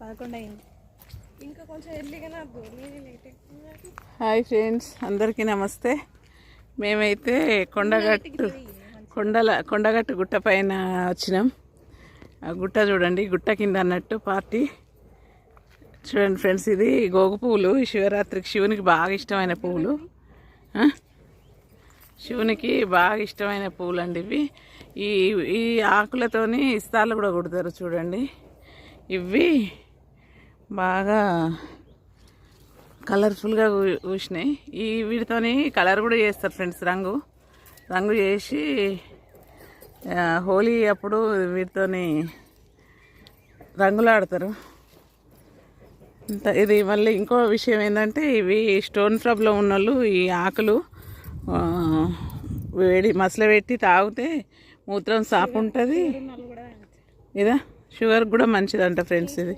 11 అయింది. ఇంకా కొంచెం ఎర్లీగానే లేట్. హాయ్ ఫ్రెండ్స్, అందరికీ నమస్తే. మేమైతే కొండగట్టు గుట్ట పైన వచ్చినాం. ఆ గుట్ట చూడండి, గుట్ట కింద అన్నట్టు పార్టీ. చూడండి ఫ్రెండ్స్, ఇది గోగు పువ్వులు. ఈ శివరాత్రికి శివునికి బాగా ఇష్టమైన పువ్వులు. శివునికి బాగా ఇష్టమైన పువ్వులు అండి ఇవి. ఈ ఆకులతోని ఇస్తాలు కూడా కుడతారు చూడండి. ఇవి బాగా కలర్ఫుల్గా పూసినాయి. వీటితోని కలర్ కూడా చేస్తారు ఫ్రెండ్స్. రంగు చేసి హోలీ అప్పుడు వీటితోని రంగులు ఆడతారు. ఇది మళ్ళీ ఇంకో విషయం ఏంటంటే, ఇవి స్టోన్ ప్రాబ్లం ఉన్న వాళ్ళు ఈ ఆకులు మసలు పెట్టి తాగితే మూత్రం సాపు ఉంటుంది. ఇదా షుగర్ కూడా మంచిదంట ఫ్రెండ్స్ ఇది.